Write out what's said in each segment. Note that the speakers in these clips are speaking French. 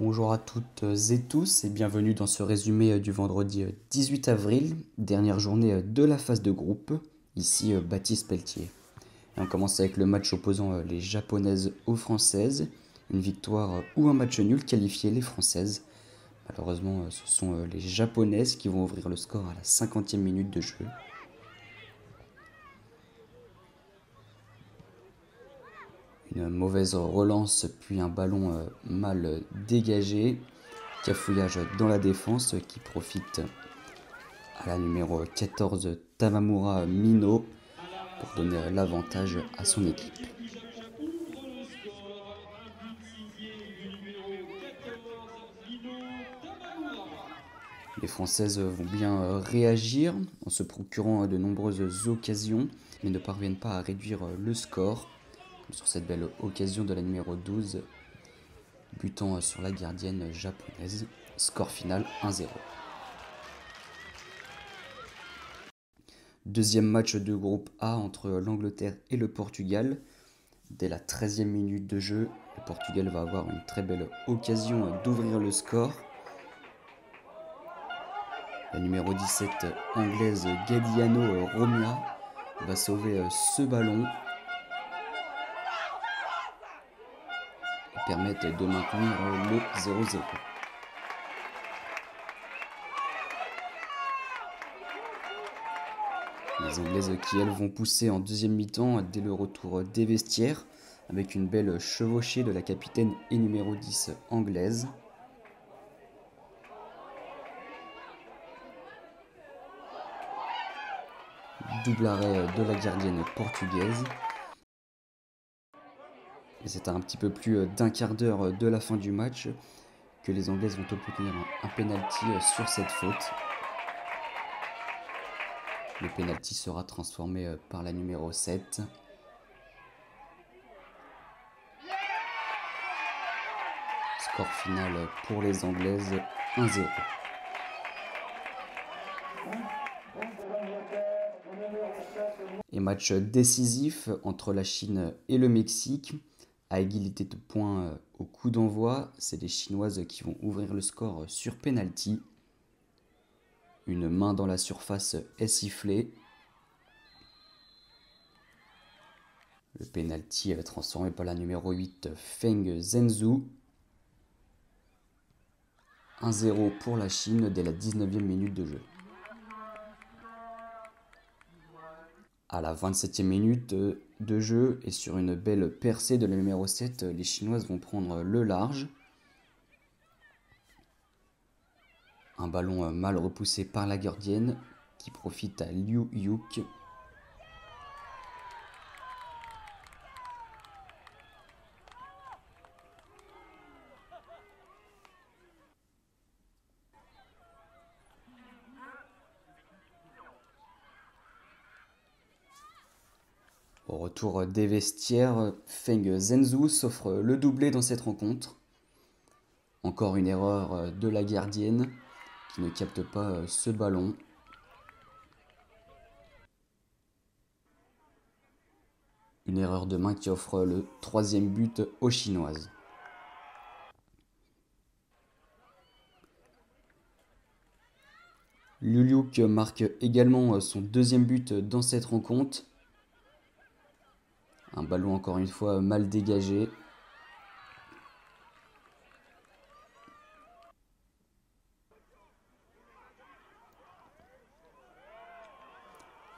Bonjour à toutes et tous et bienvenue dans ce résumé du vendredi 18 avril, dernière journée de la phase de groupe, ici Baptiste Pelletier. Et on commence avec le match opposant les japonaises aux françaises, une victoire ou un match nul qualifiait les françaises. Malheureusement ce sont les japonaises qui vont ouvrir le score à la 50e minute de jeu. Une mauvaise relance puis un ballon mal dégagé. Cafouillage dans la défense qui profite à la numéro 14 Tamamura Mino pour donner l'avantage à son équipe. Les Françaises vont bien réagir en se procurant de nombreuses occasions mais ne parviennent pas à réduire le score. Sur cette belle occasion de la numéro 12, butant sur la gardienne japonaise. Score final 1-0. Deuxième match de groupe A entre l'Angleterre et le Portugal. Dès la 13e minute de jeu, le Portugal va avoir une très belle occasion d'ouvrir le score. La numéro 17 anglaise Galliano Romia va sauver ce ballon et permettre de maintenir le 0-0. Les Anglaises qui elles vont pousser en deuxième mi-temps dès le retour des vestiaires avec une belle chevauchée de la capitaine et numéro 10 anglaise. Double arrêt de la gardienne portugaise. Et c'est à un petit peu plus d'un quart d'heure de la fin du match que les Anglaises vont obtenir un penalty sur cette faute. Le penalty sera transformé par la numéro 7. Score final pour les Anglaises 1-0. Et match décisif entre la Chine et le Mexique. À égalité de points au coup d'envoi, c'est les Chinoises qui vont ouvrir le score sur penalty. Une main dans la surface est sifflée. Le penalty est transformé par la numéro 8 Feng Zhenzhou. 1-0 pour la Chine dès la 19e minute de jeu. À la 27e minute de jeu et sur une belle percée de la numéro 7, les Chinoises vont prendre le large. Un ballon mal repoussé par la gardienne qui profite à Liu Yuk. Au retour des vestiaires, Feng Zhenzhou s'offre le doublé dans cette rencontre. Encore une erreur de la gardienne qui ne capte pas ce ballon. Une erreur de main qui offre le 3e but aux Chinoises. Liu Yuk marque également son 2e but dans cette rencontre. Un ballon encore une fois mal dégagé.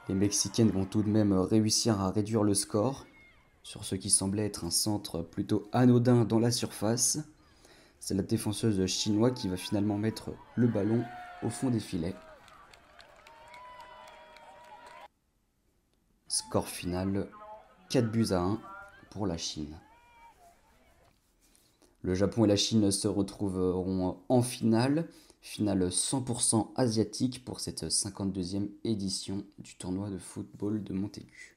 Les Mexicaines vont tout de même réussir à réduire le score sur ce qui semblait être un centre plutôt anodin dans la surface. C'est la défenseuse chinoise qui va finalement mettre le ballon au fond des filets. Score final 4-1 pour la Chine. Le Japon et la Chine se retrouveront en finale 100% asiatique pour cette 52e édition du tournoi de football de Montaigu.